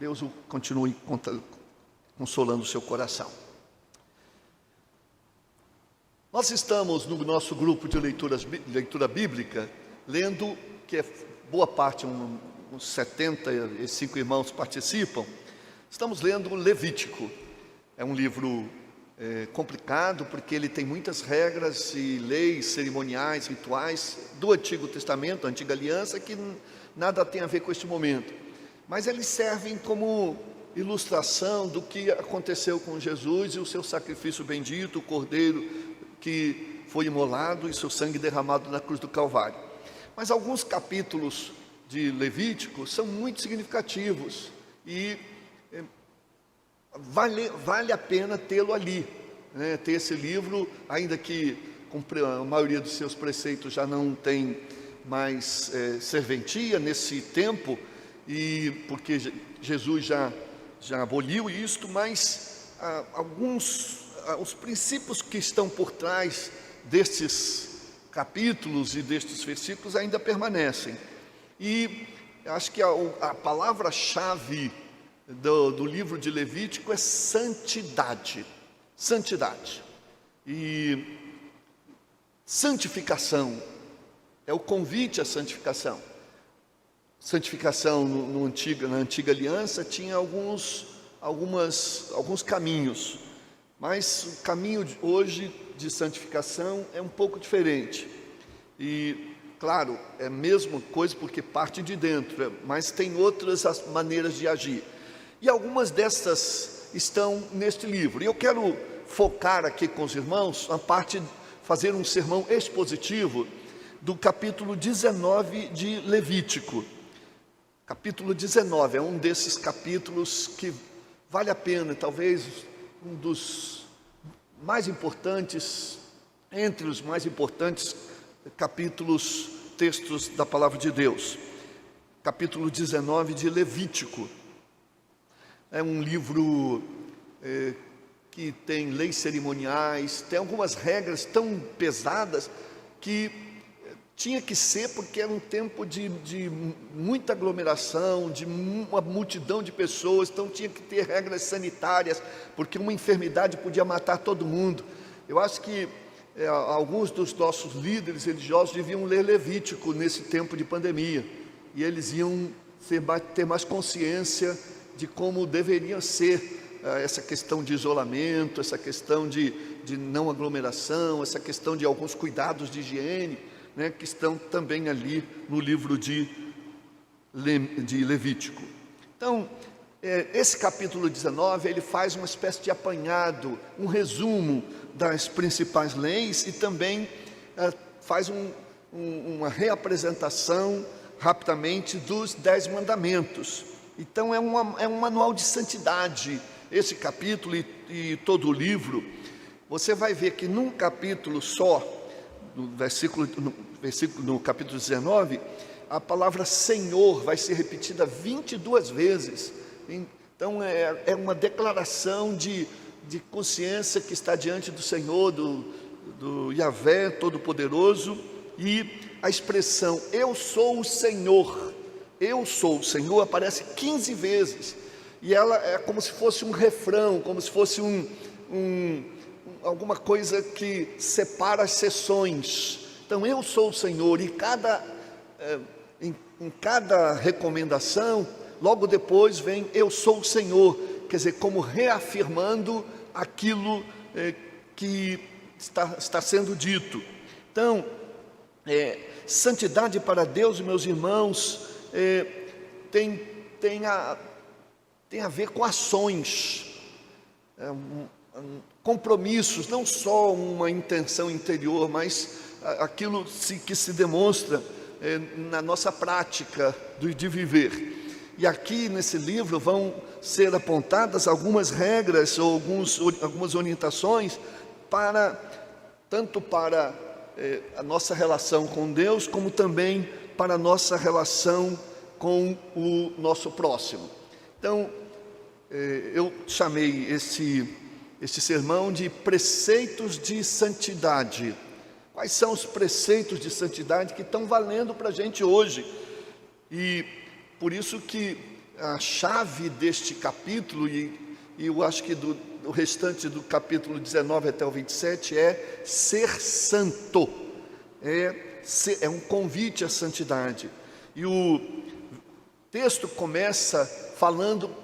Deus o continue consolando o seu coração. Nós estamos no nosso grupo de leitura bíblica, lendo, que é boa parte, uns 75 irmãos participam, estamos lendo Levítico. É um livro complicado, porque ele tem muitas regras e leis cerimoniais, rituais do Antigo Testamento, a Antiga Aliança, que nada tem a ver com este momento. Mas eles servem como ilustração do que aconteceu com Jesus e o seu sacrifício bendito, o cordeiro que foi imolado e seu sangue derramado na cruz do Calvário. Mas alguns capítulos de Levítico são muito significativos e vale a pena tê-lo ali, né? Ter esse livro, ainda que a maioria dos seus preceitos já não tem mais serventia nesse tempo, e porque Jesus já aboliu isto, mas os princípios que estão por trás destes capítulos e destes versículos ainda permanecem. E acho que a palavra-chave do livro de Levítico é santidade. Santidade. E santificação é o convite à santificação. Santificação na antiga aliança tinha alguns caminhos, mas o caminho hoje de santificação é um pouco diferente. E, claro, é a mesma coisa porque parte de dentro, mas tem outras maneiras de agir. E algumas dessas estão neste livro. E eu quero focar aqui com os irmãos fazer um sermão expositivo do capítulo 19 de Levítico. Capítulo 19 é um desses capítulos que vale a pena, talvez um dos mais importantes, entre os mais importantes capítulos, textos da Palavra de Deus. Capítulo 19 de Levítico. É um livro que tem leis cerimoniais, tem algumas regras tão pesadas que tinha que ser, porque era um tempo de muita aglomeração, de uma multidão de pessoas, então tinha que ter regras sanitárias, porque uma enfermidade podia matar todo mundo. Eu acho que alguns dos nossos líderes religiosos deviam ler Levítico nesse tempo de pandemia, e eles iam ter mais consciência de como deveria ser essa questão de isolamento, essa questão de não aglomeração, essa questão de alguns cuidados de higiene, né, que estão também ali no livro de Levítico. Então, esse capítulo 19, ele faz uma espécie de apanhado, um resumo das principais leis e também faz uma reapresentação rapidamente dos 10 mandamentos. Então, é um manual de santidade, esse capítulo e todo o livro. Você vai ver que num capítulo só, no capítulo 19, a palavra Senhor vai ser repetida 22 vezes. Então é uma declaração de consciência que está diante do Senhor, do Yahvé Todo-Poderoso, e a expressão eu sou o Senhor aparece 15 vezes, e ela é como se fosse um refrão, como se fosse alguma coisa que separa as sessões. Então, eu sou o Senhor, e em cada recomendação, logo depois vem eu sou o Senhor, quer dizer, como reafirmando aquilo que está sendo dito. Então, santidade para Deus, meus irmãos, tem a ver com ações, compromissos, não só uma intenção interior, mas aquilo que se demonstra na nossa prática de viver. E aqui nesse livro vão ser apontadas algumas regras ou algumas orientações tanto para a nossa relação com Deus, como também para a nossa relação com o nosso próximo. Então, eu chamei esse sermão de preceitos de santidade. Quais são os preceitos de santidade que estão valendo para a gente hoje? E por isso que a chave deste capítulo, e eu acho que o restante do capítulo 19 até o 27, é ser santo. É um convite à santidade. E o texto começa falando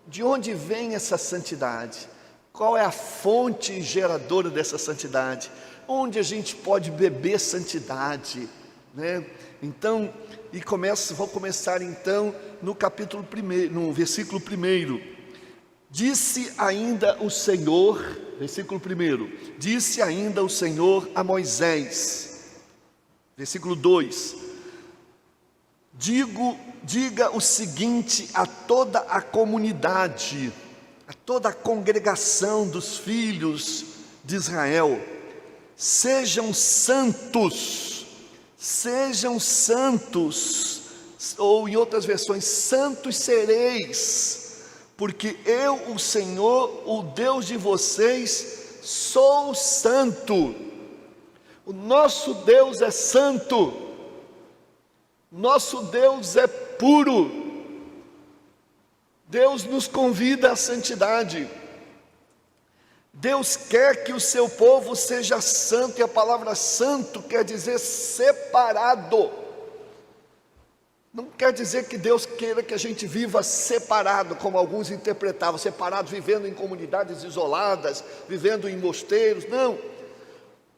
de onde vem essa santidade, qual é a fonte geradora dessa santidade, onde a gente pode beber santidade, né? Então, vou começar então no capítulo 1, no versículo 1. Disse ainda o Senhor, versículo 1, disse ainda o Senhor a Moisés, versículo 2, diga o seguinte a toda a comunidade, a toda a congregação dos filhos de Israel: sejam santos, ou em outras versões, santos sereis, porque eu, o Senhor, o Deus de vocês, sou santo. O nosso Deus é santo, nosso Deus é puro. Deus nos convida à santidade. Deus quer que o seu povo seja santo, e a palavra santo quer dizer separado. Não quer dizer que Deus queira que a gente viva separado, como alguns interpretavam, separado, vivendo em comunidades isoladas, vivendo em mosteiros. Não.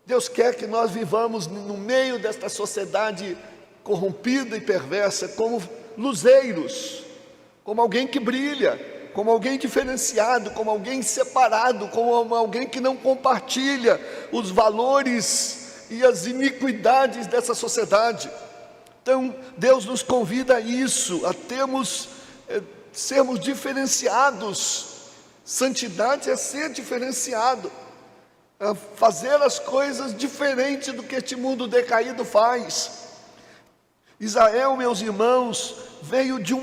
Deus quer que nós vivamos no meio desta sociedade corrompida e perversa, como luzeiros, como alguém que brilha, como alguém diferenciado, como alguém separado, como alguém que não compartilha os valores e as iniquidades dessa sociedade. Então, Deus nos convida a isso, a sermos diferenciados. Santidade é ser diferenciado, a fazer as coisas diferente do que este mundo decaído faz. Israel, meus irmãos, veio de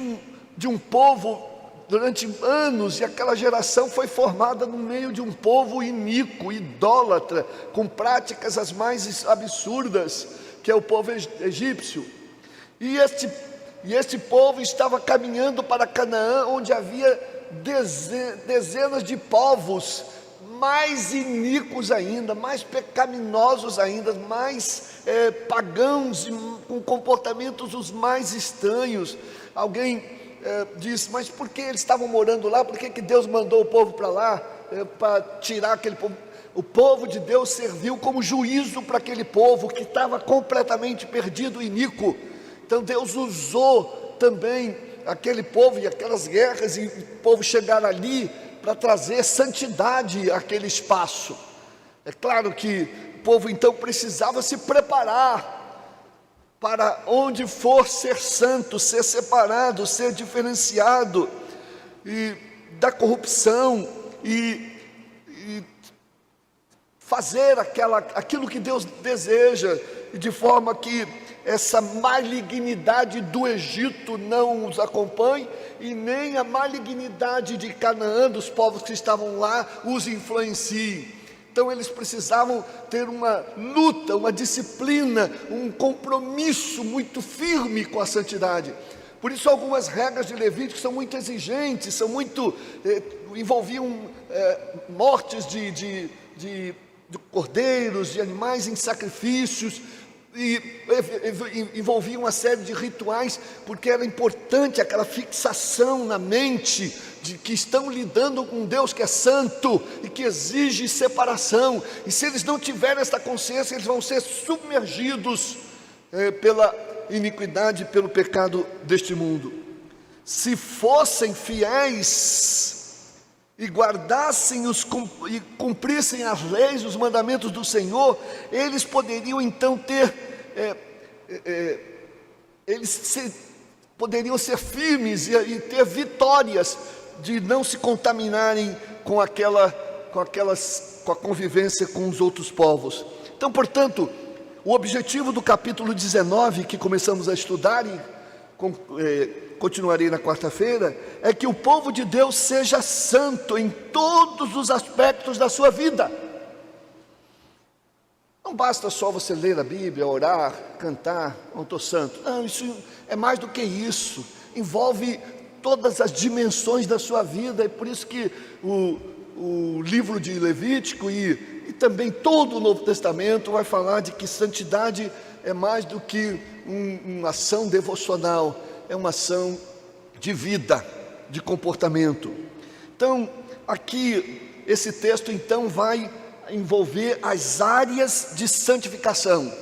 um povo durante anos, e aquela geração foi formada no meio de um povo iníquo, idólatra, com práticas as mais absurdas, que é o povo egípcio. E este povo estava caminhando para Canaã, onde havia dezenas de povos mais iníquos ainda, mais pecaminosos ainda, mais pagãos, com comportamentos os mais estranhos. Alguém disse: mas por que eles estavam morando lá? Por que Deus mandou o povo para lá? Para tirar aquele povo. O povo de Deus serviu como juízo para aquele povo que estava completamente perdido e iníquo. Então Deus usou também aquele povo e aquelas guerras, e o povo chegar ali para trazer santidade àquele espaço. É claro que o povo então precisava se preparar para onde for ser santo, ser separado, ser diferenciado e da corrupção, e fazer aquilo que Deus deseja, de forma que essa malignidade do Egito não os acompanhe, e nem a malignidade de Canaã, dos povos que estavam lá, os influencie. Então eles precisavam ter uma luta, uma disciplina, um compromisso muito firme com a santidade. Por isso algumas regras de Levítico são muito exigentes, envolviam mortes de cordeiros, de animais em sacrifícios, e envolvia uma série de rituais, porque era importante aquela fixação na mente de que estão lidando com um Deus que é santo e que exige separação. E se eles não tiverem esta consciência, eles vão ser submergidos pela iniquidade, pelo pecado deste mundo. Se fossem fiéis e guardassem e cumprissem as leis, os mandamentos do Senhor, eles poderiam então poderiam ser firmes e ter vitórias de não se contaminarem com a convivência com os outros povos. Então, portanto, o objetivo do capítulo 19, que começamos a estudar e continuarei na quarta-feira, é que o povo de Deus seja santo em todos os aspectos da sua vida. Não basta só você ler a Bíblia, orar, cantar: não estou santo. Não, isso é mais do que isso. Envolve todas as dimensões da sua vida. É por isso que o livro de Levítico e também todo o Novo Testamento vai falar de que santidade é mais do que uma ação devocional, é uma ação de vida, de comportamento. Então, aqui, esse texto então vai envolver as áreas de santificação.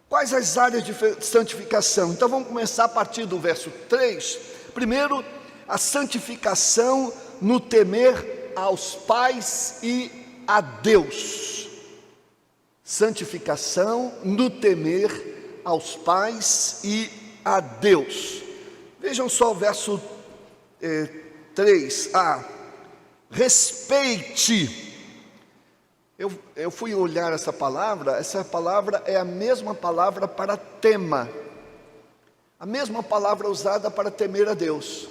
Quais as áreas de santificação? Então vamos começar a partir do verso 3. Primeiro, a santificação no temer aos pais e a Deus. Santificação no temer aos pais e a Deus. Vejam só o verso 3a. Respeite. Eu fui olhar essa palavra é a mesma palavra para tema, a mesma palavra usada para temer a Deus.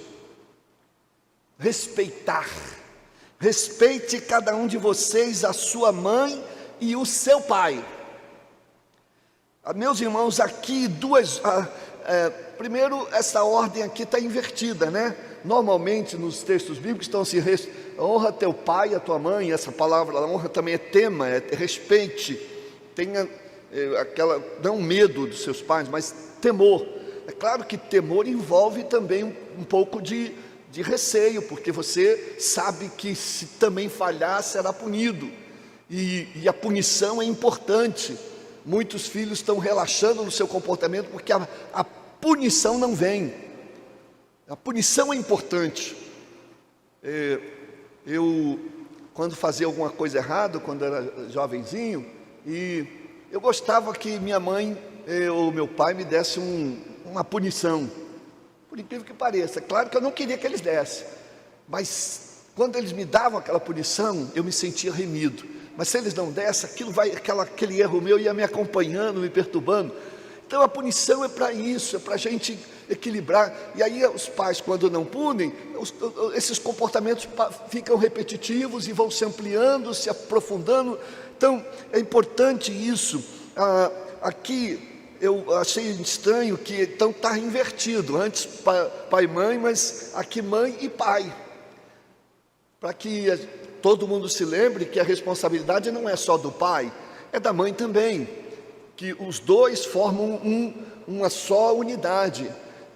Respeitar. Respeite cada um de vocês a sua mãe e o seu pai. Meus irmãos, aqui primeiro, essa ordem aqui está invertida, né? Normalmente nos textos bíblicos estão assim: honra teu pai e a tua mãe. Essa palavra honra também é tema, é respeite, tenha não medo dos seus pais, mas temor. É claro que temor envolve também um pouco de receio, porque você sabe que se também falhar será punido, e a punição é importante. Muitos filhos estão relaxando no seu comportamento porque a punição não vem. A punição é importante. Eu, quando fazia alguma coisa errada, quando era jovenzinho, e eu gostava que minha mãe ou meu pai me desse uma punição, por incrível que pareça. Claro que eu não queria que eles dessem, mas quando eles me davam aquela punição, eu me sentia remido. Mas se eles não dessem, aquele erro meu ia me acompanhando, me perturbando. Então a punição é para isso, é para a gente equilibrar. E aí os pais, quando não punem, esses comportamentos ficam repetitivos e vão se ampliando, se aprofundando. Então é importante isso. Aqui eu achei estranho que então está invertido. Antes pai e mãe, mas aqui mãe e pai. Para que todo mundo se lembre que a responsabilidade não é só do pai, é da mãe também, que os dois formam uma só unidade.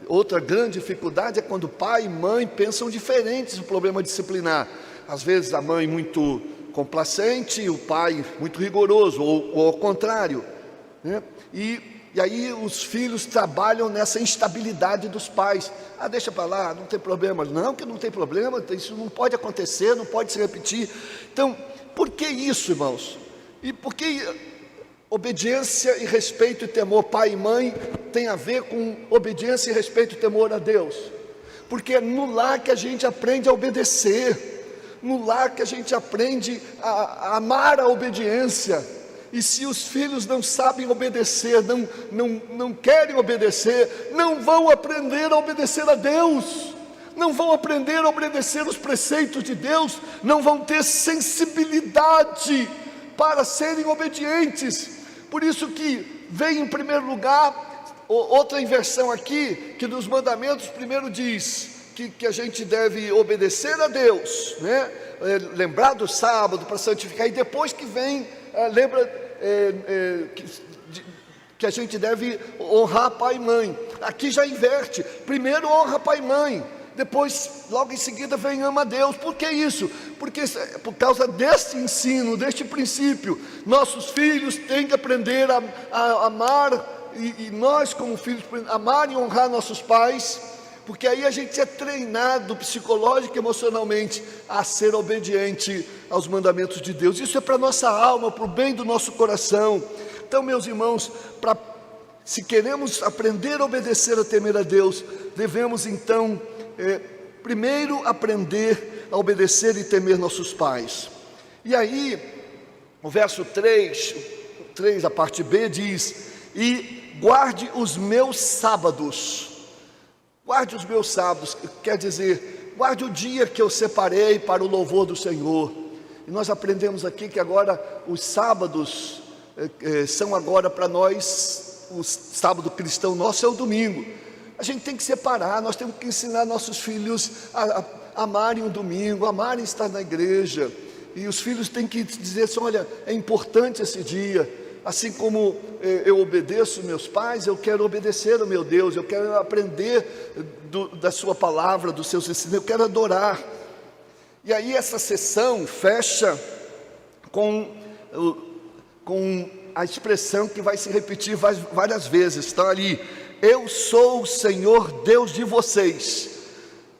Outra grande dificuldade é quando pai e mãe pensam diferentes no problema disciplinar. Às vezes a mãe muito complacente e o pai muito rigoroso, ou ao contrário, né? E aí os filhos trabalham nessa instabilidade dos pais. Deixa para lá, não tem problema. Não, que não tem problema, isso não pode acontecer, não pode se repetir. Então, por que isso, irmãos? E por que obediência e respeito e temor, pai e mãe, tem a ver com obediência e respeito e temor a Deus? Porque é no lar que a gente aprende a obedecer, no lar que a gente aprende a amar a obediência. E se os filhos não sabem obedecer, não querem obedecer, não vão aprender a obedecer a Deus, não vão aprender a obedecer os preceitos de Deus, não vão ter sensibilidade para serem obedientes. Por isso que vem em primeiro lugar, outra inversão aqui, que nos mandamentos primeiro diz que a gente deve obedecer a Deus, né? Lembrar do sábado para santificar, e depois que vem, que a gente deve honrar pai e mãe. Aqui já inverte, primeiro honra pai e mãe, depois logo em seguida vem ama a Deus. Por que isso? Porque por causa desse ensino, deste princípio, nossos filhos têm que aprender a amar, e nós como filhos amar e honrar nossos pais, porque aí a gente é treinado psicológico e emocionalmente a ser obediente aos mandamentos de Deus. Isso é para a nossa alma, para o bem do nosso coração. Então, meus irmãos, se queremos aprender a obedecer, a temer a Deus, devemos então, primeiro aprender a obedecer e temer nossos pais. E aí, o verso 3, a parte B diz: e guarde os meus sábados. Guarde os meus sábados, quer dizer, guarde o dia que eu separei para o louvor do Senhor. E nós aprendemos aqui que agora os sábados são agora para nós, o sábado cristão nosso é o domingo. A gente tem que separar, nós temos que ensinar nossos filhos a amarem o domingo, amarem estar na igreja. E os filhos têm que dizer assim: olha, é importante esse dia. Assim como eu obedeço meus pais, eu quero obedecer ao meu Deus, eu quero aprender da sua palavra, dos seus ensinos, eu quero adorar. E aí essa sessão fecha com a expressão que vai se repetir várias vezes. Está ali: eu sou o Senhor Deus de vocês.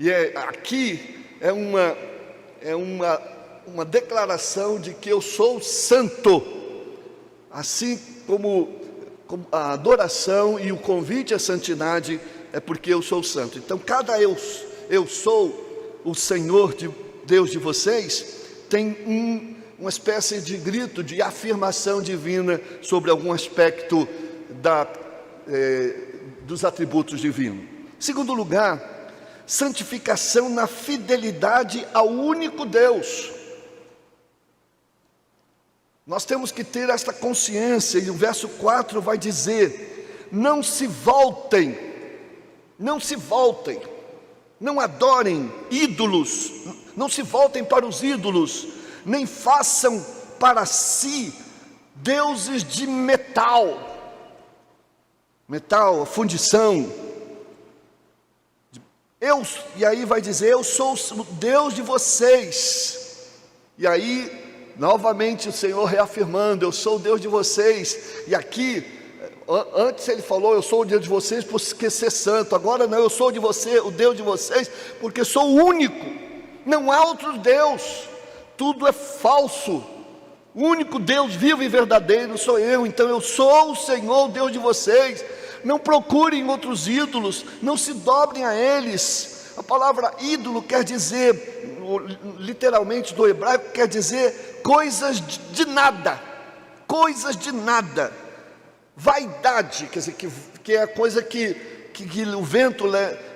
E aqui é uma declaração de que eu sou santo, assim como a adoração e o convite à santidade é porque eu sou santo. Então cada eu sou o Senhor Deus de vocês tem uma espécie de grito de afirmação divina sobre algum aspecto dos atributos divinos. Em segundo lugar, santificação na fidelidade ao único Deus. Nós temos que ter esta consciência, e o verso 4 vai dizer: não se voltem, não adorem ídolos, não se voltem para os ídolos, nem façam para si deuses de metal, a fundição. E aí vai dizer: eu sou o Deus de vocês. E aí novamente o Senhor reafirmando: eu sou o Deus de vocês. E aqui, antes ele falou: eu sou o Deus de vocês porque ser santo. Agora não, eu sou o Deus de vocês porque sou o único. Não há outro Deus, tudo é falso. O único Deus vivo e verdadeiro sou eu. Então eu sou o Senhor, o Deus de vocês. Não procurem outros ídolos, não se dobrem a eles. A palavra ídolo quer dizer, literalmente do hebraico, quer dizer coisas de nada, vaidade, quer dizer, que é a coisa que o vento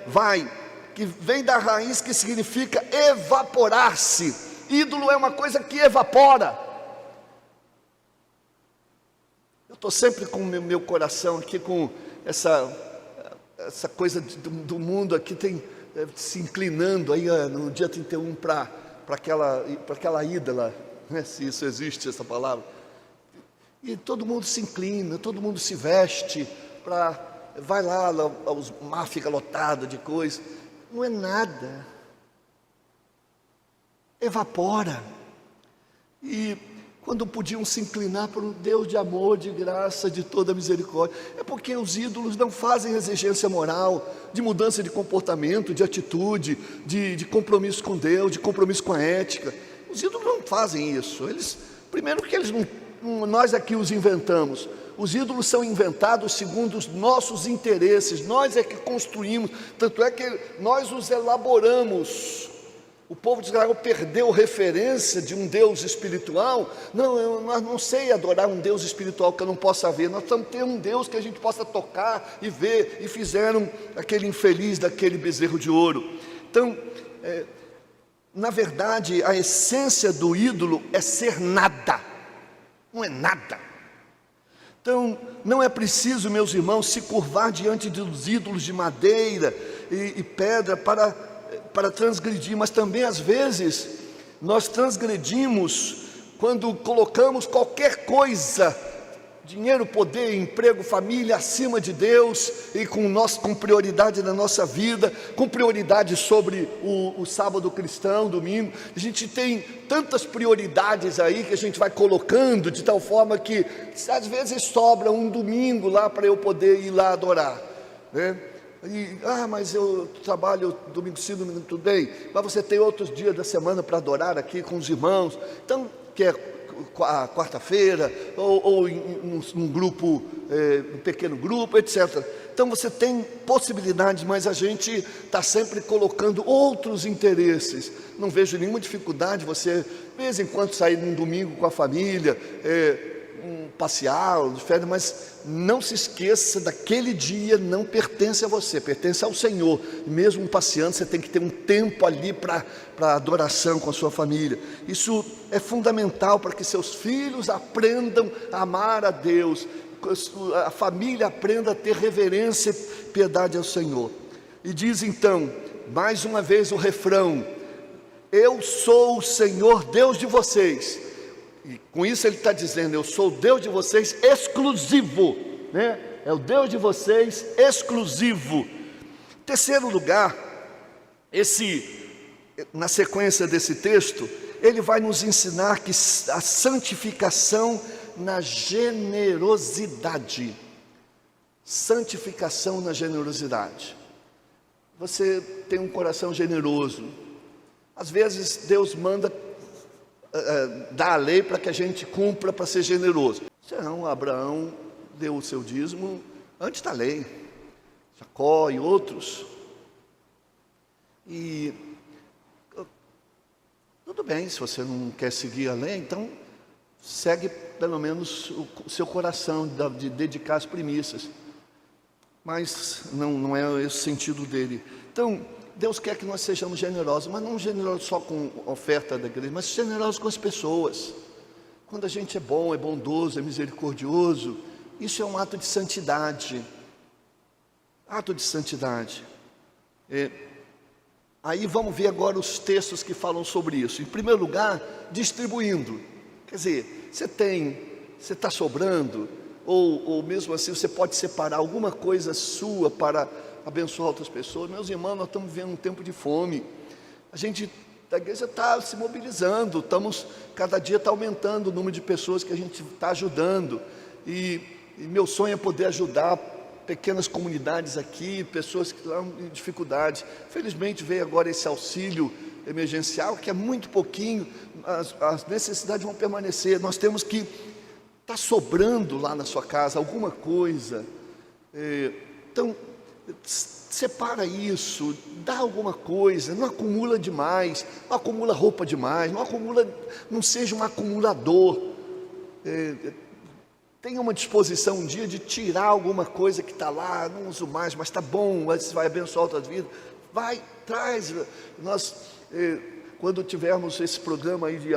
vai, que vem da raiz que significa evaporar-se. Ídolo é uma coisa que evapora. Eu estou sempre com o meu coração aqui com essa coisa do mundo aqui se inclinando aí no dia 31 para aquela ídola, né, se isso existe, essa palavra. E todo mundo se inclina, todo mundo se veste vai lá, o mar fica lotado de coisa. Não é nada, evapora. E quando podiam se inclinar para um Deus de amor, de graça, de toda misericórdia, é porque os ídolos não fazem exigência moral, de mudança de comportamento, de atitude, de compromisso com Deus, de compromisso com a ética. Os ídolos não fazem isso. Primeiro que eles nós aqui os inventamos. Os ídolos são inventados segundo os nossos interesses, nós é que construímos, tanto é que nós os elaboramos. O povo de Israel perdeu referência de um Deus espiritual. Não, eu não sei adorar um Deus espiritual que eu não possa ver. Nós estamos tendo um Deus que a gente possa tocar e ver. E fizeram aquele infeliz daquele bezerro de ouro. Então, na verdade, a essência do ídolo é ser nada. Não é nada. Então, não é preciso, meus irmãos, se curvar diante dos ídolos de madeira e pedra para transgredir, mas também às vezes nós transgredimos quando colocamos qualquer coisa, dinheiro, poder, emprego, família, acima de Deus e com prioridade na nossa vida, com prioridade sobre o sábado cristão, domingo. A gente tem tantas prioridades aí que a gente vai colocando de tal forma que às vezes sobra um domingo lá para eu poder ir lá adorar, né? Mas eu trabalho domingo sim, domingo tudo bem, mas você tem outros dias da semana para adorar aqui com os irmãos, então quer a quarta-feira, ou em um grupo, um pequeno grupo, etc. Então você tem possibilidades, mas a gente está sempre colocando outros interesses. Não vejo nenhuma dificuldade você, de vez em quando, sair num domingo com a família, passear, mas não se esqueça, daquele dia não pertence a você, pertence ao Senhor. E mesmo passeando, você tem que ter um tempo ali para adoração com a sua família. Isso é fundamental para que seus filhos aprendam a amar a Deus, a família aprenda a ter reverência e piedade ao Senhor. E diz então, mais uma vez o refrão: eu sou o Senhor Deus de vocês. E com isso ele está dizendo, eu sou o Deus de vocês exclusivo, né? É o Deus de vocês exclusivo. Terceiro lugar, na sequência desse texto, ele vai nos ensinar que a santificação na generosidade. Santificação na generosidade. Você tem um coração generoso. Às vezes Deus manda dar a lei para que a gente cumpra, para ser generoso. Então, Abraão deu o seu dízimo antes da lei, Jacó e outros. E tudo bem, se você não quer seguir a lei, então segue pelo menos o seu coração de dedicar as primícias. Mas não é esse o sentido dele. Então, Deus quer que nós sejamos generosos, mas não generosos só com a oferta da igreja, mas generosos com as pessoas. Quando a gente é bom, é bondoso, é misericordioso, isso é um ato de santidade. Ato de santidade. Aí vamos ver agora os textos que falam sobre isso. Em primeiro lugar, distribuindo. Quer dizer, você está sobrando, ou mesmo assim você pode separar alguma coisa sua para abençoar outras pessoas. Meus irmãos, nós estamos vivendo um tempo de fome. A igreja está se mobilizando, cada dia está aumentando o número de pessoas que a gente está ajudando. E meu sonho é poder ajudar pequenas comunidades aqui, pessoas que estão em dificuldade. Felizmente veio agora esse auxílio emergencial, que é muito pouquinho, as necessidades vão permanecer. Nós temos que estar sobrando lá na sua casa alguma coisa. Então, separa isso, dá alguma coisa, não acumula demais, não acumula roupa demais, não seja um acumulador. Tenha uma disposição um dia de tirar alguma coisa que está lá, não uso mais, mas está bom, você vai abençoar outras vidas. Vai, traz. Nós, quando tivermos esse programa aí de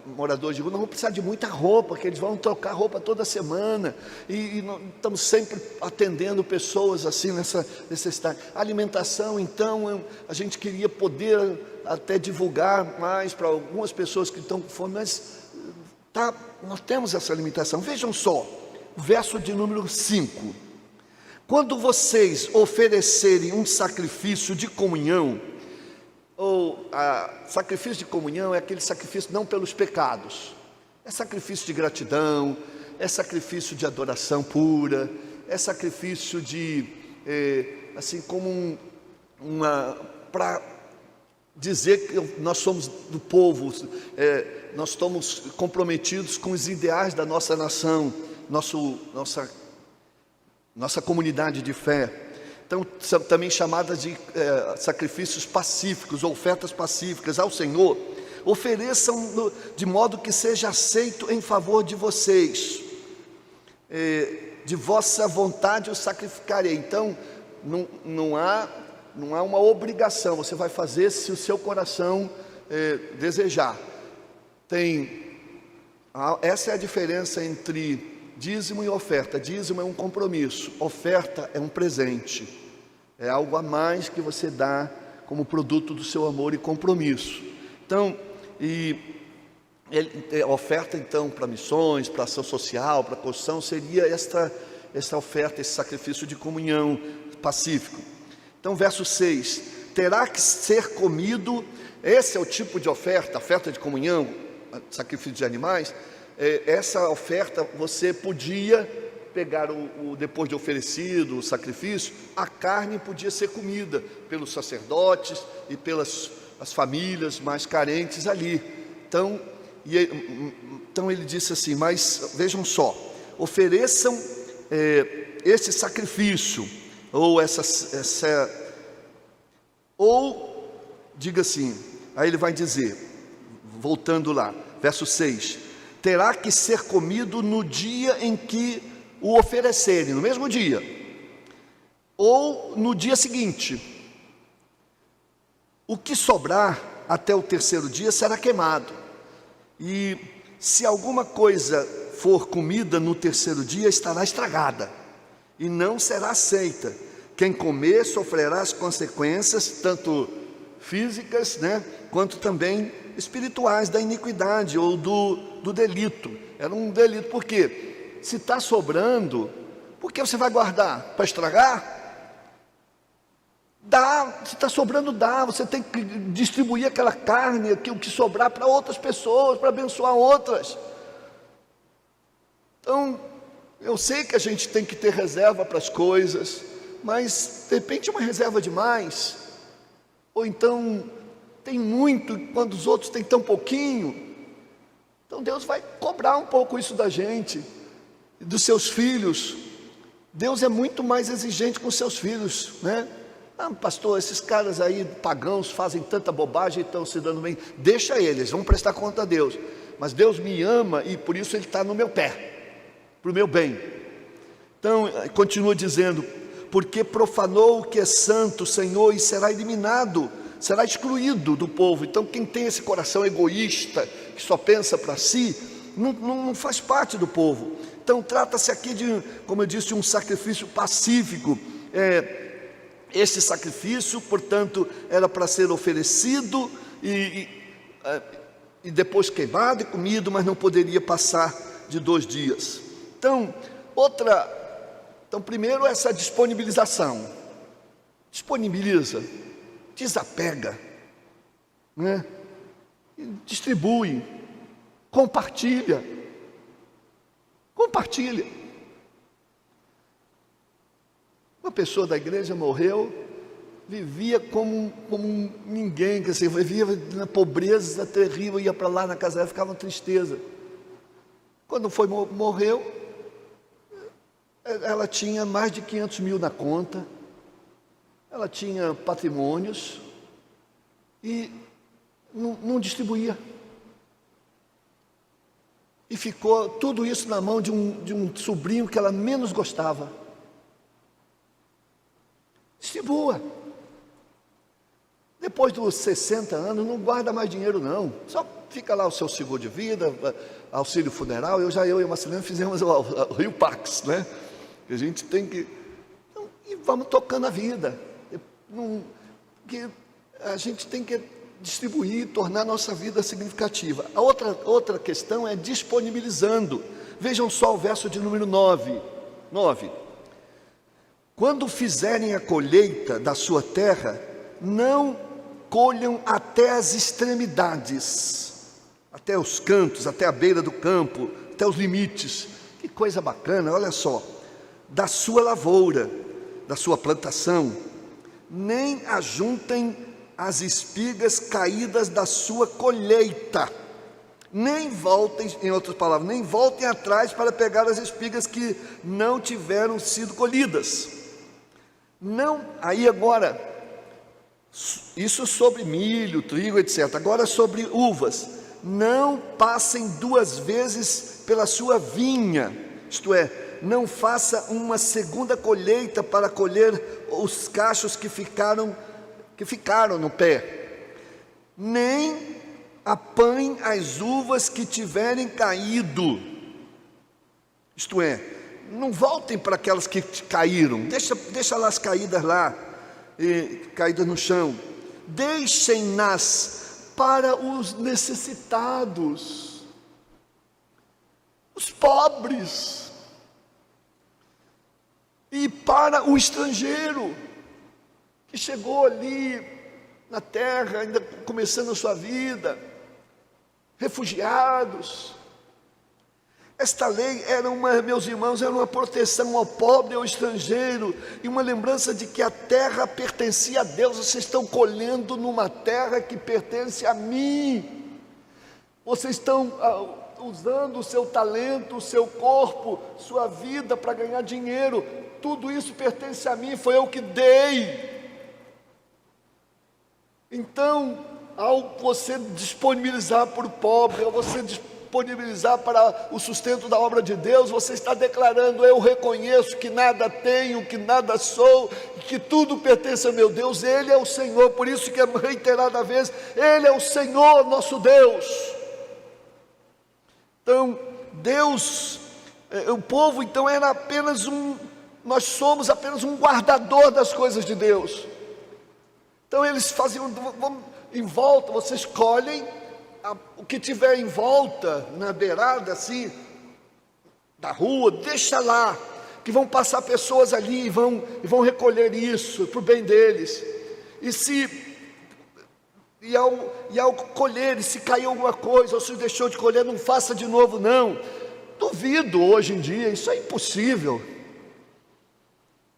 moradores de rua, não vão precisar de muita roupa, que eles vão trocar roupa toda semana, e estamos sempre atendendo pessoas assim nessa necessidade. Alimentação, então, a gente queria poder até divulgar mais para algumas pessoas que estão com fome, mas nós temos essa limitação. Vejam só, o verso de número 5: quando vocês oferecerem um sacrifício de comunhão, sacrifício de comunhão é aquele sacrifício não pelos pecados, é sacrifício de gratidão, é sacrifício de adoração pura, é sacrifício assim como para dizer que nós somos do povo, nós estamos comprometidos com os ideais da nossa nação, nossa comunidade de fé. Então, são também chamadas de sacrifícios pacíficos, ou ofertas pacíficas ao Senhor. Ofereçam de modo que seja aceito em favor de vocês. De vossa vontade eu sacrificarei. Então, não há uma obrigação, você vai fazer se o seu coração desejar. Essa é a diferença entre dízimo e oferta. Dízimo é um compromisso, oferta é um presente, é algo a mais que você dá como produto do seu amor e compromisso. Então, oferta então para missões, para ação social, para construção, seria essa oferta, esse sacrifício de comunhão pacífico. Então, verso 6: terá que ser comido. Esse é o tipo de oferta de comunhão, sacrifício de animais. Essa oferta você podia pegar depois de oferecido o sacrifício, a carne podia ser comida pelos sacerdotes e pelas as famílias mais carentes ali. Então ele disse assim: mas vejam só, ofereçam esse sacrifício, ou diga assim, aí ele vai dizer, voltando lá, verso 6: terá que ser comido no dia em que o oferecerem, no mesmo dia, ou no dia seguinte. O que sobrar até o terceiro dia será queimado. E se alguma coisa for comida no terceiro dia, estará estragada e não será aceita. Quem comer sofrerá as consequências, tanto físicas, quanto também espirituais, da iniquidade ou do delito. Era um delito, por quê? Se está sobrando, por que você vai guardar? Para estragar? Dá, se está sobrando, dá. Você tem que distribuir aquela carne, o que sobrar, para outras pessoas, para abençoar outras. Então, eu sei que a gente tem que ter reserva para as coisas, mas de repente é uma reserva demais. Ou então tem muito quando os outros têm tão pouquinho. Então Deus vai cobrar um pouco isso da gente, dos seus filhos. Deus é muito mais exigente com seus filhos, pastor, esses caras aí pagãos fazem tanta bobagem e estão se dando bem. Deixa eles, vão prestar conta a Deus. Mas Deus me ama e por isso Ele está no meu pé, para o meu bem. Então, continua dizendo: porque profanou o que é santo, Senhor, e será eliminado, será excluído do povo. Então, quem tem esse coração egoísta, que só pensa para si, não faz parte do povo. Então, trata-se aqui de, como eu disse, de um sacrifício pacífico. Esse sacrifício, portanto, era para ser oferecido e depois queimado e comido, mas não poderia passar de 2 dias. Então, primeiro essa disponibilização. Disponibiliza, desapega, distribui, compartilha. Uma pessoa da igreja morreu, vivia como ninguém, quer dizer, vivia na pobreza terrível, ia para lá na casa dela, ficava uma tristeza. Quando morreu, ela tinha mais de 500 mil na conta, ela tinha patrimônios e não distribuía. E ficou tudo isso na mão de um sobrinho que ela menos gostava. Distribua. Depois dos 60 anos, não guarda mais dinheiro não. Só fica lá o seu seguro de vida, auxílio funeral. Eu e a Marcelina fizemos o Rio Pax, Que a gente tem que... Então, e vamos tocando a vida. Que a gente tem que distribuir, tornar a nossa vida significativa. A outra questão é disponibilizando. Vejam só o verso de número 9. Quando fizerem a colheita da sua terra, não colham até as extremidades, até os cantos, até a beira do campo, até os limites. Que coisa bacana, olha só. Da sua lavoura, da sua plantação, nem ajuntem as espigas caídas da sua colheita, nem voltem, em outras palavras, nem voltem atrás para pegar as espigas que não tiveram sido colhidas. Não, aí agora, isso sobre milho, trigo, etc. Agora sobre uvas, não passem 2 vezes pela sua vinha, isto é, não faça uma segunda colheita para colher os cachos que ficaram no pé, nem apanhem as uvas que tiverem caído, isto é, não voltem para aquelas que caíram, deixa elas caídas lá, caídas no chão, deixem-nas para os necessitados, os pobres, e para o estrangeiro, que chegou ali na terra, ainda começando a sua vida, refugiados. Esta lei meus irmãos, era uma proteção ao pobre e ao estrangeiro, e uma lembrança de que a terra pertencia a Deus. Vocês estão colhendo numa terra que pertence a mim. Vocês estão usando o seu talento, o seu corpo, sua vida para ganhar dinheiro. Tudo isso pertence a mim, foi eu que dei. Então, ao você disponibilizar para o pobre, ao você disponibilizar para o sustento da obra de Deus, você está declarando: eu reconheço que nada tenho, que nada sou, que tudo pertence a meu Deus. Ele é o Senhor. Por isso que reiterada vez, Ele é o Senhor nosso Deus. Então, Deus, o povo então era apenas nós somos apenas um guardador das coisas de Deus. Então eles faziam, vamos, em volta, vocês colhem o que tiver em volta, na beirada assim, da rua, deixa lá, que vão passar pessoas ali e vão recolher isso para o bem deles. E ao colher, se caiu alguma coisa, ou se deixou de colher, não faça de novo, não. Duvido hoje em dia, isso é impossível.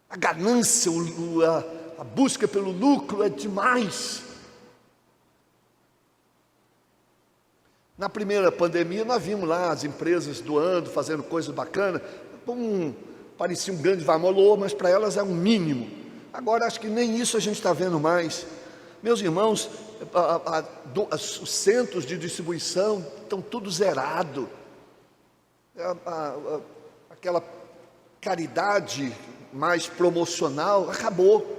A ganância, a busca pelo lucro é demais. Na primeira pandemia, nós vimos lá as empresas doando, fazendo coisas bacanas, parecia um grande valor, mas para elas é um mínimo. Agora acho que nem isso a gente está vendo mais. Meus irmãos, os centros de distribuição estão tudo zerado. Aquela caridade mais promocional acabou.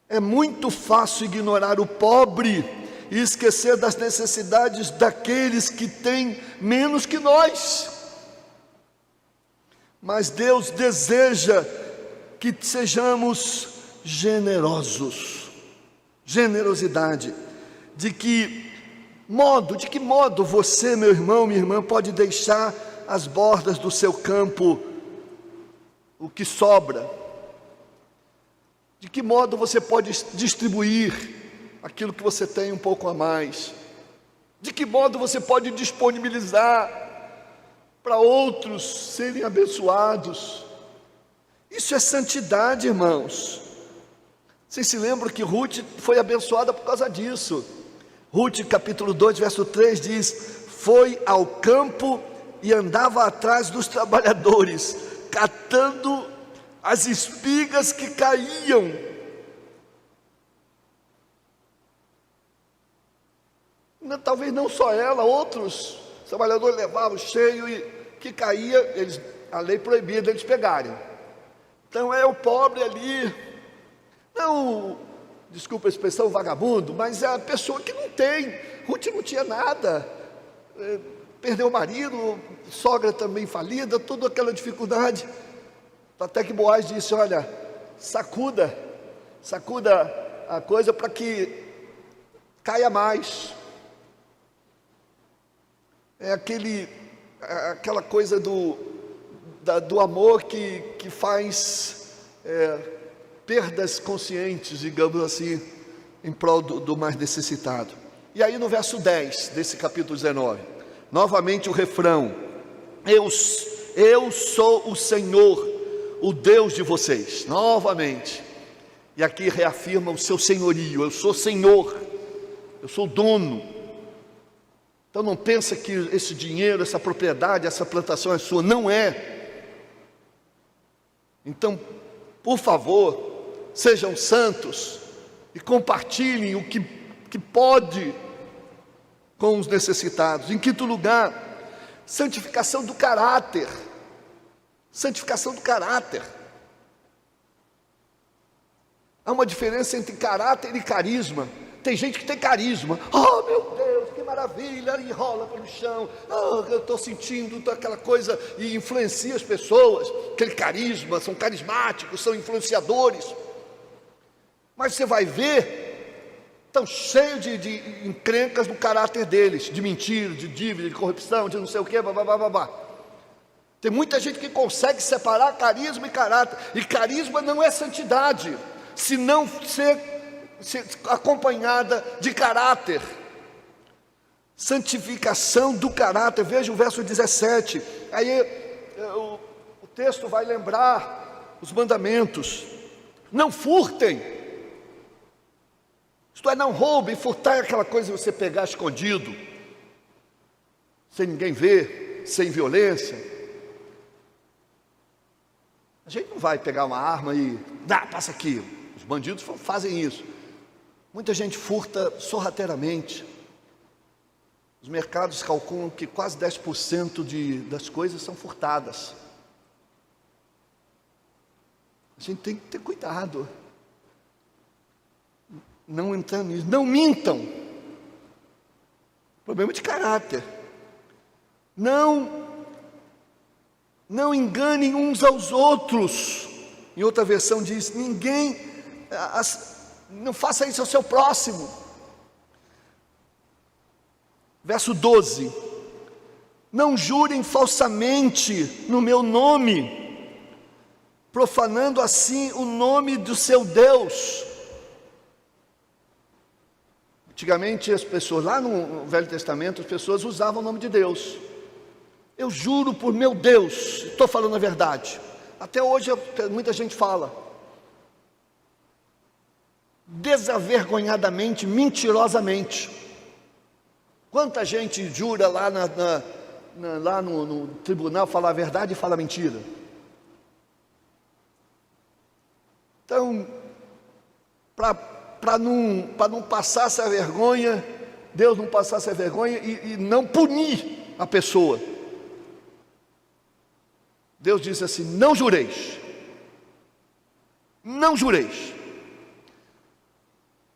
É muito fácil ignorar o pobre e esquecer das necessidades daqueles que têm menos que nós. Mas Deus deseja que sejamos generosos. Generosidade. De que modo você, meu irmão, minha irmã, pode deixar as bordas do seu campo o que sobra? De que modo você pode distribuir aquilo que você tem um pouco a mais? De que modo você pode disponibilizar para outros serem abençoados? Isso é santidade, irmãos. Vocês se lembram que Ruth foi abençoada por causa disso? Ruth capítulo 2, verso 3 diz: foi ao campo e andava atrás dos trabalhadores, catando as espigas que caíam. Talvez não só ela, outros trabalhadores levavam cheio e que caía, a lei proibia deles pegarem. Então é o pobre ali, não, desculpa a expressão, vagabundo, mas é a pessoa que não tem. Ruth não tinha nada, perdeu o marido, sogra também falida, toda aquela dificuldade. Até que Boaz disse: olha, sacuda a coisa para que caia mais. É aquela coisa do amor que faz perdas conscientes, digamos assim, em prol do mais necessitado. E aí no verso 10 desse capítulo 19, novamente o refrão: eu sou o Senhor, o Deus de vocês. Novamente, e aqui reafirma o seu senhorio: eu sou Senhor, eu sou dono. Então não pensa que esse dinheiro, essa propriedade, essa plantação é sua. Não é. Então, por favor, sejam santos e compartilhem o que pode com os necessitados. Em quinto lugar, santificação do caráter. Santificação do caráter. Há uma diferença entre caráter e carisma. Tem gente que tem carisma. Oh, meu Deus, que maravilha, e rola pelo chão. Oh, eu estou sentindo aquela coisa, e influencia as pessoas. Aquele carisma, são carismáticos, são influenciadores. Mas você vai ver, estão cheios de encrencas no caráter deles, de mentira, de dívida, de corrupção, de não sei o quê, babá. Tem muita gente que consegue separar carisma e caráter. E carisma não é santidade, se não ser acompanhada de caráter. Santificação do caráter. Veja o verso 17. Aí o texto vai lembrar os mandamentos. Não furtem. Isto é, não roubem. Furtar é aquela coisa de você pegar escondido, sem ninguém ver, sem violência. A gente não vai pegar uma arma e passa aqui. Os bandidos fazem isso. Muita gente furta sorrateiramente. Os mercados calculam que quase 10% das coisas são furtadas. A gente tem que ter cuidado. Não entrar nisso. Não mintam. Problema de caráter. Não enganem uns aos outros. Em outra versão diz, não faça isso ao seu próximo. Verso 12, não jurem falsamente no meu nome, profanando assim o nome do seu Deus. Antigamente as pessoas, lá no Velho Testamento, as pessoas usavam o nome de Deus. Eu juro por meu Deus, estou falando a verdade. Até hoje muita gente fala, desavergonhadamente, mentirosamente. Quanta gente jura lá, lá no tribunal, fala a verdade e fala a mentira. Então, para não passar essa vergonha, Deus não passar essa vergonha e não punir a pessoa, Deus diz assim, não jureis. Não jureis.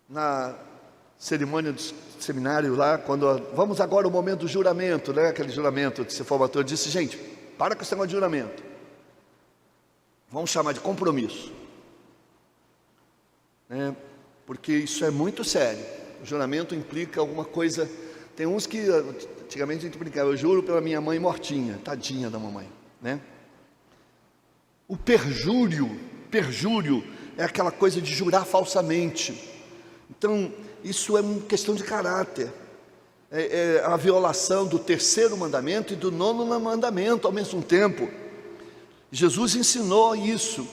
Na cerimônia do seminário lá, vamos agora ao momento do juramento, né? Aquele juramento de ser formador, disse, gente, para com esse negócio de juramento. Vamos chamar de compromisso. Porque isso é muito sério. O juramento implica alguma coisa. Tem uns que antigamente a gente brincava, eu juro pela minha mãe mortinha, tadinha da mamãe, né? O perjúrio é aquela coisa de jurar falsamente. Então isso é uma questão de caráter, é a violação do terceiro mandamento e do nono mandamento ao mesmo tempo. Jesus ensinou isso.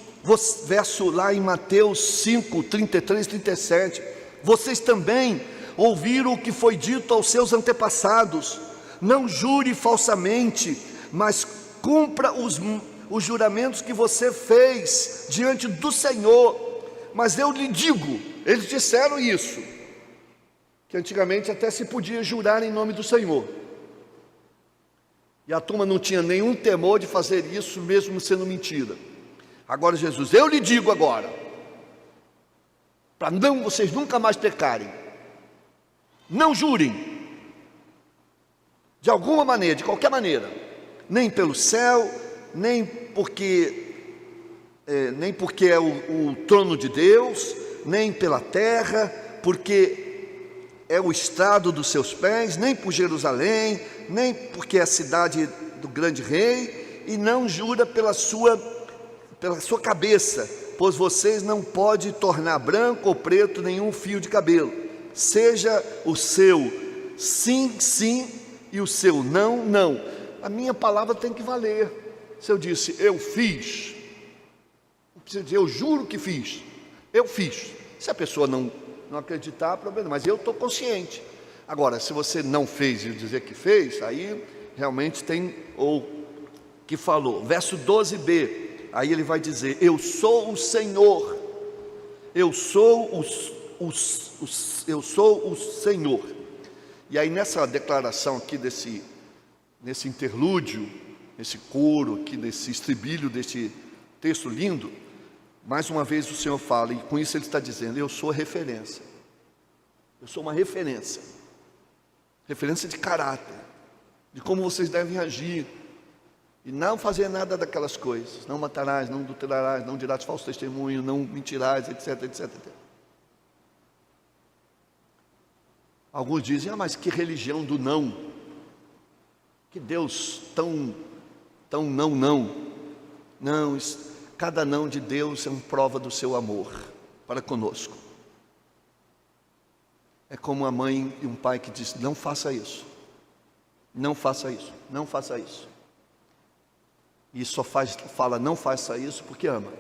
Verso lá em Mateus 5, 33, 37, vocês também ouviram o que foi dito aos seus antepassados, não jure falsamente, mas cumpra os juramentos que você fez diante do Senhor. Mas eu lhe digo, eles disseram isso, que antigamente até se podia jurar em nome do Senhor, e a turma não tinha nenhum temor de fazer isso, mesmo sendo mentira. Agora Jesus, eu lhe digo agora, para vocês nunca mais pecarem, não jurem, de alguma maneira, de qualquer maneira, nem pelo céu, nem porque é o trono de Deus, nem pela terra, porque é o estrado dos seus pés, nem por Jerusalém, nem porque é a cidade do grande rei, e não jura pela sua cabeça, pois vocês não podem tornar branco ou preto nenhum fio de cabelo. Seja o seu sim, sim, e o seu não, não. A minha palavra tem que valer. Se eu disse, eu fiz, não precisa dizer, eu juro que fiz, eu fiz. Se a pessoa não acreditar, problema, mas eu estou consciente. Agora, se você não fez e dizer que fez, aí realmente tem, ou que falou. Verso 12b, aí ele vai dizer, eu sou o Senhor, eu sou o Senhor. E aí nessa declaração aqui, nesse interlúdio, nesse coro aqui, nesse estribilho deste texto lindo, mais uma vez o Senhor fala, e com isso ele está dizendo, eu sou a referência, eu sou uma referência de caráter, de como vocês devem agir, e não fazer nada daquelas coisas, não matarás, não adulterarás, não dirás falso testemunho, não mentirás, etc, etc. Alguns dizem, mas que religião do não, que Deus tão não, cada não de Deus é uma prova do seu amor para conosco. É como uma mãe e um pai que diz, não faça isso, não faça isso, não faça isso. E só fala não faça isso porque ama,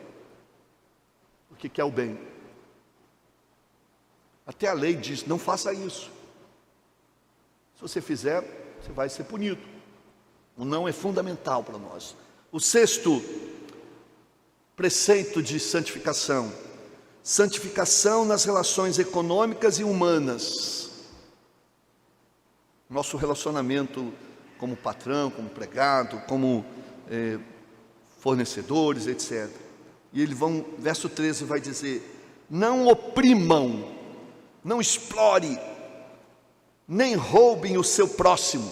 porque quer o bem. Até a lei diz, não faça isso. Se você fizer, você vai ser punido. O não é fundamental para nós. O sexto preceito de santificação, santificação nas relações econômicas e humanas. Nosso relacionamento como patrão, como empregado, como fornecedores, etc. E verso 13 vai dizer, não oprimam, não explore, nem roubem o seu próximo,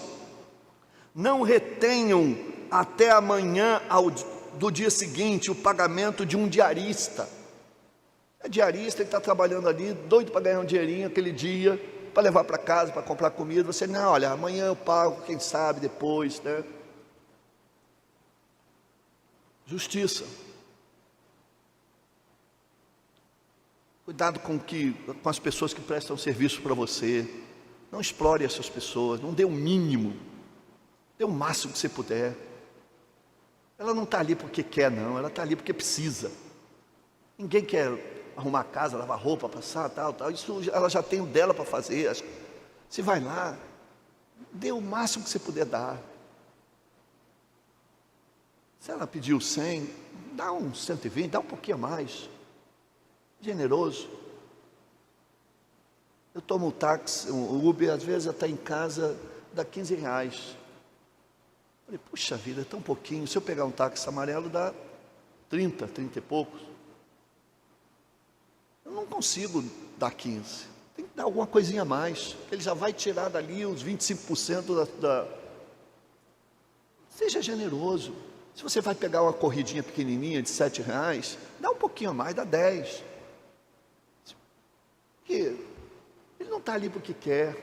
Não retenham até amanhã do dia seguinte o pagamento de um diarista. É diarista, ele está trabalhando ali, doido para ganhar um dinheirinho aquele dia, para levar para casa, para comprar comida. Você, não, olha, amanhã eu pago, quem sabe, depois, né? Justiça. Cuidado com as pessoas que prestam serviço para você. Não explore essas pessoas, não dê o mínimo, dê o máximo que você puder. Ela não está ali porque quer, não, ela está ali porque precisa. Ninguém quer arrumar a casa, lavar roupa, passar, tal. Isso ela já tem o dela para fazer. Você vai lá, dê o máximo que você puder dar. Se ela pediu 100, dá uns 120, dá um pouquinho a mais. Generoso. Eu tomo o táxi, o Uber, às vezes até em casa, dá R$15. Falei, puxa vida, é tão pouquinho. Se eu pegar um táxi amarelo, dá 30 e poucos. Eu não consigo dar 15. Tem que dar alguma coisinha a mais. Ele já vai tirar dali os 25% da... Seja generoso. Se você vai pegar uma corridinha pequenininha de R$7, dá um pouquinho a mais, dá 10. Porque ele não está ali porque quer.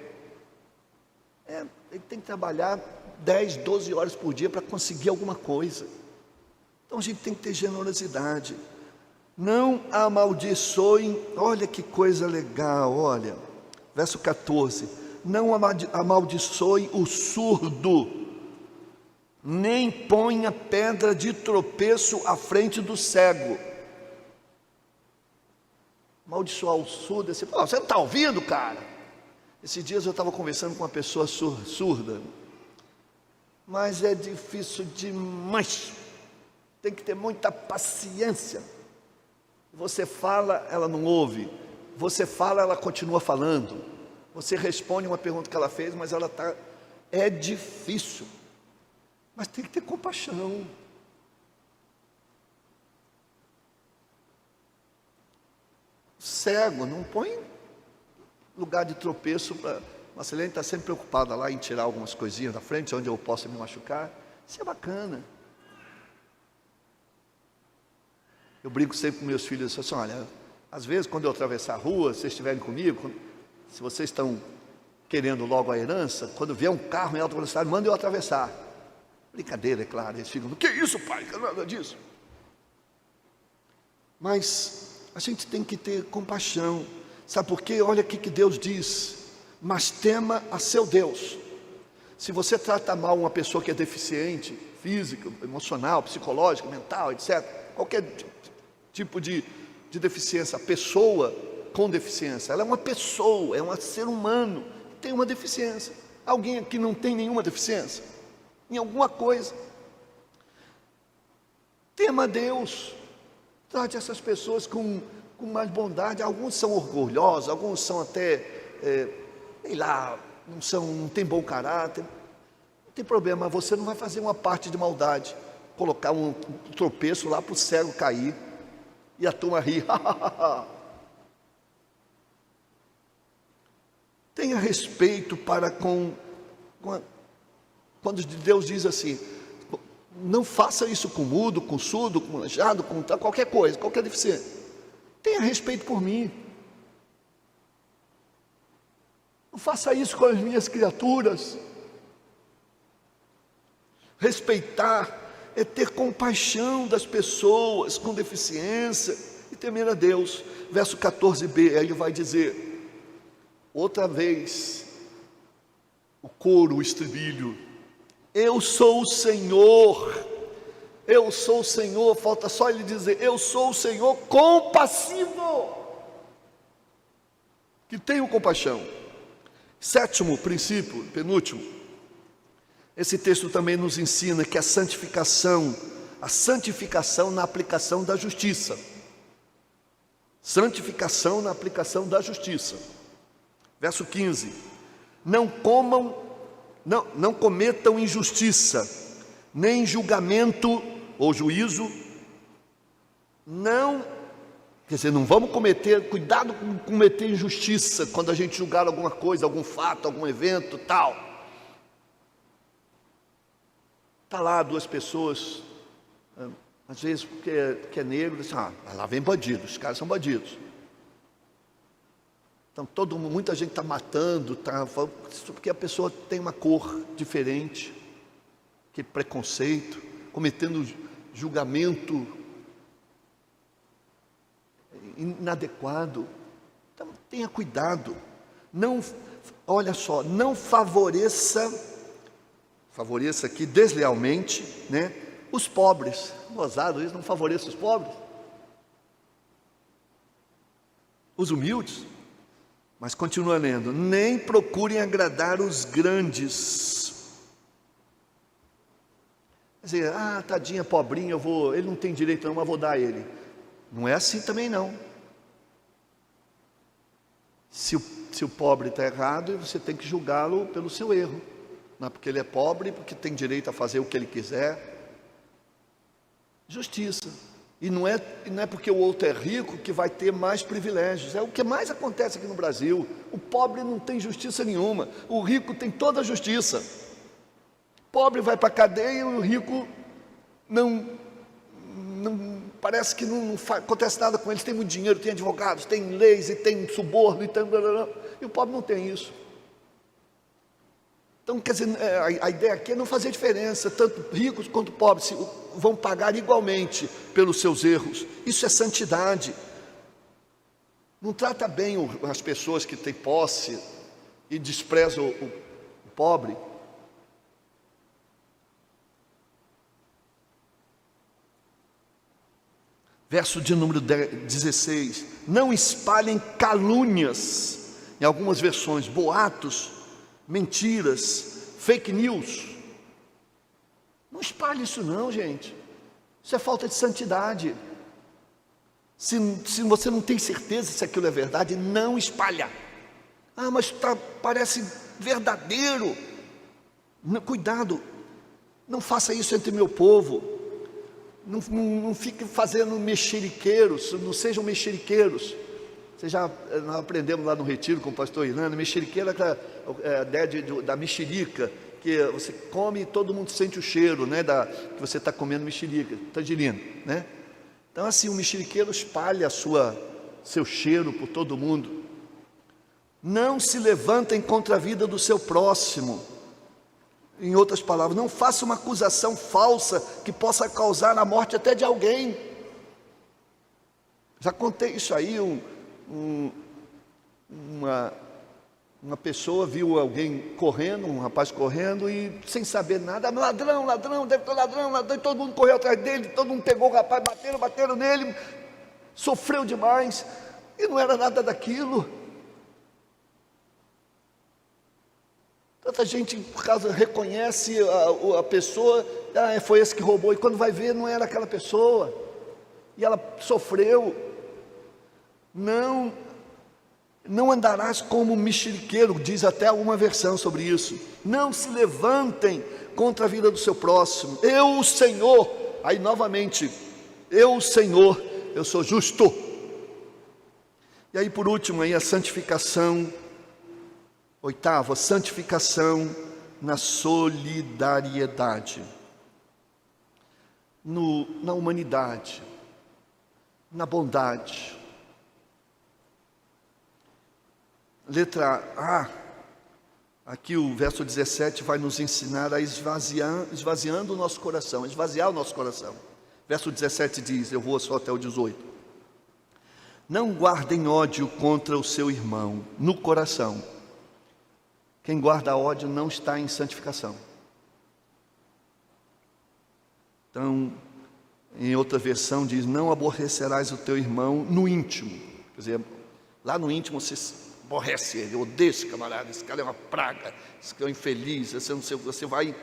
Ele tem que trabalhar 10, 12 horas por dia para conseguir alguma coisa. Então a gente tem que ter generosidade. Não amaldiçoem, olha que coisa legal, olha, verso 14, não amaldiçoem o surdo, nem ponha pedra de tropeço à frente do cego. Amaldiçoar o surdo, você não está ouvindo, cara? Esses dias eu estava conversando com uma pessoa surda, mas é difícil demais, tem que ter muita paciência. Você fala, ela não ouve. Você fala, ela continua falando. Você responde uma pergunta que ela fez, mas ela está... É difícil. Mas tem que ter compaixão. Cego, não põe lugar de tropeço. Marcelene está sempre preocupada lá em tirar algumas coisinhas da frente, onde eu possa me machucar. Isso é bacana. Eu brinco sempre com meus filhos assim, olha, às vezes quando eu atravessar a rua, se vocês estiverem comigo, se vocês estão querendo logo a herança, quando vier um carro em alta velocidade, manda eu atravessar. Brincadeira, é claro, eles ficam, que isso, pai, que nada disso. Mas a gente tem que ter compaixão, sabe por quê? Olha o que Deus diz, mas tema a seu Deus. Se você trata mal uma pessoa que é deficiente, física, emocional, psicológica, mental, etc., qualquer tipo de deficiência, a pessoa com deficiência, ela é uma pessoa, é um ser humano, que tem uma deficiência. Alguém aqui não tem nenhuma deficiência? Em alguma coisa? Tema a Deus, trate essas pessoas com mais bondade. Alguns são orgulhosos, alguns são até, sei lá, não tem bom caráter. Não tem problema, você não vai fazer uma parte de maldade, colocar um tropeço lá para o cego cair, e a turma ri. Tenha respeito para quando Deus diz assim, não faça isso com mudo, com surdo, com aleijado, com qualquer coisa, qualquer deficiência. Tenha respeito por mim. Não faça isso com as minhas criaturas. Respeitar é ter compaixão das pessoas com deficiência e temer a Deus. Verso 14b, aí ele vai dizer, outra vez, o coro, o estribilho, eu sou o Senhor, falta só ele dizer, eu sou o Senhor compassivo, que tenho compaixão. Sétimo princípio, penúltimo, esse texto também nos ensina que a santificação na aplicação da justiça. Santificação na aplicação da justiça. Verso 15. Não cometam injustiça, nem julgamento ou juízo. Não vamos cometer, cuidado com cometer injustiça quando a gente julgar alguma coisa, algum fato, algum evento, tal. Está lá duas pessoas, às vezes porque é negro, diz, lá vem bandidos, os caras são bandidos. Então muita gente está matando, porque a pessoa tem uma cor diferente, que preconceito, cometendo julgamento inadequado. Então tenha cuidado, olha só, não favoreça aqui deslealmente, né, os pobres. Gozado isso, não favoreça os pobres, os humildes. Mas continua lendo, nem procurem agradar os grandes. Quer dizer, tadinha, pobrinho, ele não tem direito não, mas vou dar a ele. Não é assim também não. Se o pobre está errado, você tem que julgá-lo pelo seu erro. Não é porque ele é pobre, porque tem direito a fazer o que ele quiser. Justiça. E não é porque o outro é rico que vai ter mais privilégios. É o que mais acontece aqui no Brasil. O pobre não tem justiça nenhuma. O rico tem toda a justiça. O pobre vai para a cadeia e o rico não parece que não acontece nada com eles. Tem muito dinheiro, tem advogados, tem leis e tem suborno e o pobre não tem isso. Então, quer dizer, a ideia aqui é não fazer diferença, tanto ricos quanto pobres vão pagar igualmente pelos seus erros. Isso é santidade. Não trata bem as pessoas que têm posse e despreza o pobre. Verso de número 16, não espalhem calúnias, em algumas versões, boatos, mentiras, fake news. Não espalhe isso não, gente. Isso é falta de santidade. Se você não tem certeza se aquilo é verdade, não espalha. Mas parece verdadeiro. Cuidado, não faça isso entre meu povo. Não fique fazendo mexeriqueiros, não sejam mexeriqueiros. Nós aprendemos lá no retiro com o pastor Irlanda, mexeriqueira é a ideia da mexerica, que você come e todo mundo sente o cheiro, né, que você está comendo mexerica, tangerina, né? Então assim, o mexeriqueiro espalha seu cheiro por todo mundo. Não se levantem contra a vida do seu próximo. Em outras palavras, não faça uma acusação falsa que possa causar a morte até de alguém. Já contei isso aí, uma pessoa viu alguém correndo, um rapaz correndo e sem saber nada, ladrão, deve ter ladrão, e todo mundo correu atrás dele, todo mundo pegou o rapaz, bateram nele, sofreu demais, e não era nada daquilo. Tanta gente, por causa, reconhece a pessoa, foi esse que roubou, e quando vai ver, não era aquela pessoa, e ela sofreu. Não andarás como mexeriqueiro, diz até alguma versão sobre isso. Não se levantem contra a vida do seu próximo. Eu, o Senhor, aí novamente, eu, o Senhor, eu sou justo. E aí por último, aí a santificação. Oitavo, a santificação na solidariedade, na humanidade, na bondade. Letra A, aqui o verso 17 vai nos ensinar a esvaziando o nosso coração, esvaziar o nosso coração. Verso 17 diz, eu vou só até o 18. Não guardem ódio contra o seu irmão no coração. Quem guarda ódio não está em santificação. Então, em outra versão diz, não aborrecerás o teu irmão no íntimo. Quer dizer, lá no íntimo você aborrece ele, odeia esse camarada, esse cara é uma praga, esse cara é um infeliz, você vai...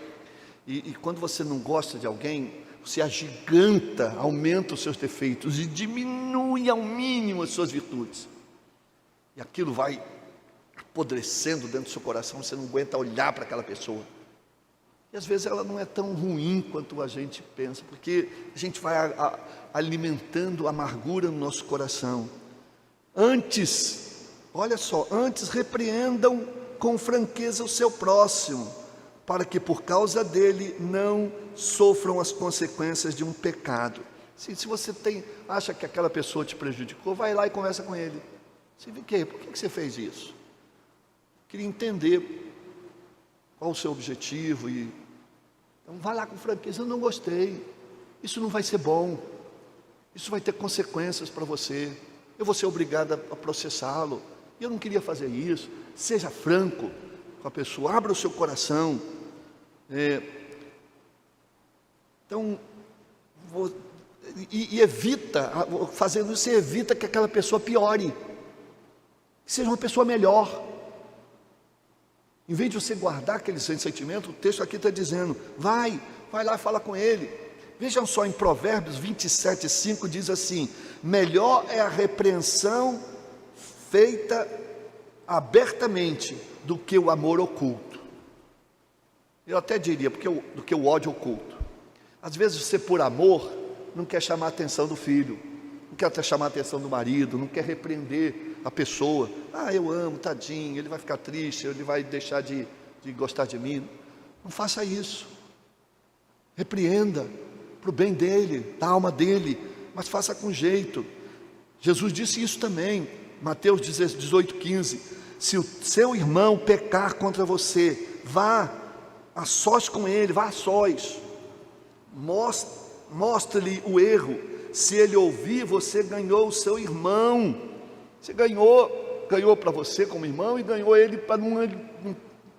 E quando você não gosta de alguém, você agiganta, aumenta os seus defeitos e diminui ao mínimo as suas virtudes. E aquilo vai apodrecendo dentro do seu coração, você não aguenta olhar para aquela pessoa. E às vezes ela não é tão ruim quanto a gente pensa, porque a gente vai alimentando amargura no nosso coração. Antes, olha só, antes repreendam com franqueza o seu próximo, para que por causa dele não sofram as consequências de um pecado. Se você acha que aquela pessoa te prejudicou, vai lá e conversa com ele. Você vê que, por que você fez isso? Queria entender qual o seu objetivo. Então vai lá com franqueza, eu não gostei, isso não vai ser bom, isso vai ter consequências para você, eu vou ser obrigado a processá-lo, eu não queria fazer isso. Seja franco com a pessoa, abra o seu coração. Então, evita, fazendo isso, você evita que aquela pessoa piore, que seja uma pessoa melhor. Em vez de você guardar aquele sentimento, o texto aqui está dizendo, vai lá e fala com ele. Vejam só, em Provérbios 27:5 diz assim: melhor é a repreensão feita abertamente do que o amor oculto. Eu até diria, do que o ódio oculto. Às vezes você, por amor, não quer chamar a atenção do filho, não quer até chamar a atenção do marido, não quer repreender a pessoa. Eu amo, tadinho, ele vai ficar triste, ele vai deixar de gostar de mim. Não faça isso. Repreenda para o bem dele, da alma dele, mas faça com jeito. Jesus disse isso também, Mateus 18:15. Se o seu irmão pecar contra você, vá a sós com ele, vá a sós, mostre-lhe o erro. Se ele ouvir, você ganhou o seu irmão. Você ganhou para você como irmão e ganhou ele para não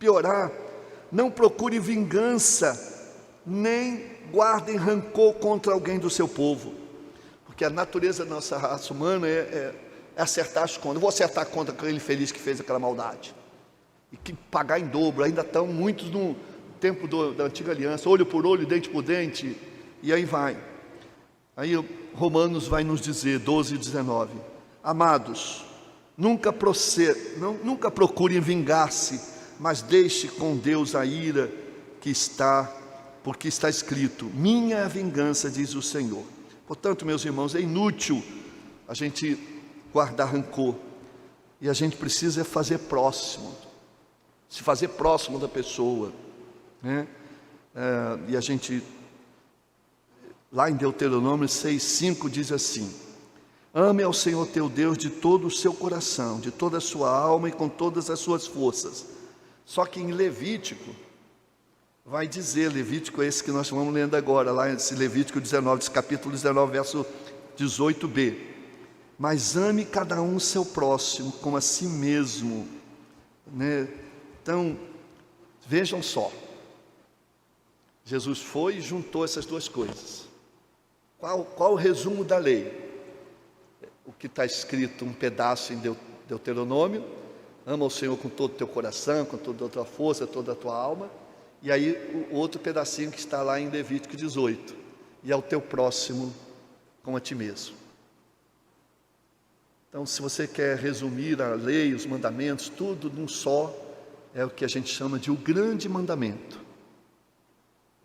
piorar. Não procure vingança, nem guardem rancor contra alguém do seu povo, porque a natureza da nossa raça humana é acertar as contas. Eu vou acertar a conta com aquele infeliz que fez aquela maldade, e que pagar em dobro. Ainda estão muitos no tempo da antiga aliança, olho por olho, dente por dente, e aí vai. Aí Romanos vai nos dizer, 12:19, amados, nunca procurem vingar-se, mas deixe com Deus a ira porque está escrito, minha é a vingança, diz o Senhor. Portanto, meus irmãos, é inútil a gente guardar rancor, e a gente precisa fazer próximo, se fazer próximo da pessoa, né? E a gente, lá em Deuteronômio 6:5 diz assim: ame ao Senhor teu Deus de todo o seu coração, de toda a sua alma e com todas as suas forças. Só que em Levítico vai dizer, Levítico é esse que nós estamos lendo agora, lá em Levítico 19, capítulo 19, verso 18b, mas ame cada um o seu próximo como a si mesmo, né? Então, vejam só, Jesus foi e juntou essas duas coisas. Qual o resumo da lei? O que está escrito, um pedaço em Deuteronômio: ama o Senhor com todo o teu coração, com toda a tua força, toda a tua alma. E aí o outro pedacinho que está lá em Levítico 18, e ao teu próximo como a ti mesmo. Então, se você quer resumir a lei, os mandamentos, tudo num só, é o que a gente chama de o grande mandamento.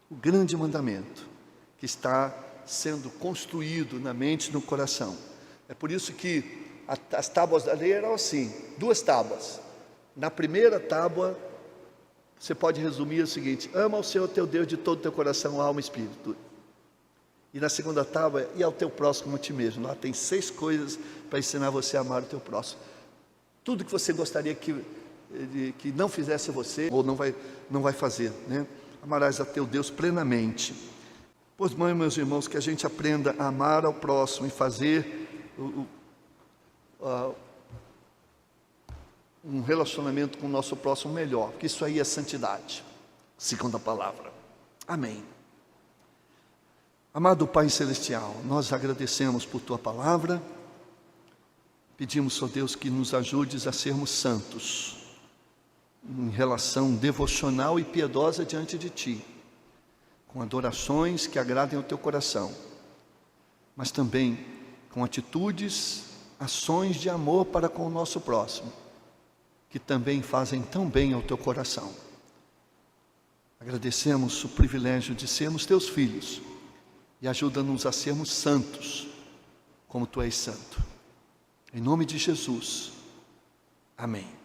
O grande mandamento que está sendo construído na mente e no coração. É por isso que as tábuas da lei eram assim, 2 tábuas. Na primeira tábua, você pode resumir o seguinte: ama o Senhor teu Deus de todo o teu coração, alma e espírito. E na segunda tábua, e ao teu próximo como a ti mesmo. Lá tem 6 coisas para ensinar você a amar o teu próximo. Tudo que você gostaria que não fizesse você, ou não vai fazer, né? Amarás a teu Deus plenamente. Pois, meus irmãos, que a gente aprenda a amar ao próximo e fazer um relacionamento com o nosso próximo melhor, porque isso aí é santidade, segundo a palavra. Amém. Amado Pai Celestial, nós agradecemos por Tua palavra, pedimos, ó Deus, que nos ajudes a sermos santos, em relação devocional e piedosa diante de Ti, com adorações que agradem ao Teu coração, mas também com atitudes, ações de amor para com o nosso próximo, que também fazem tão bem ao Teu coração. Agradecemos o privilégio de sermos Teus filhos, e ajuda-nos a sermos santos, como Tu és santo. Em nome de Jesus, amém.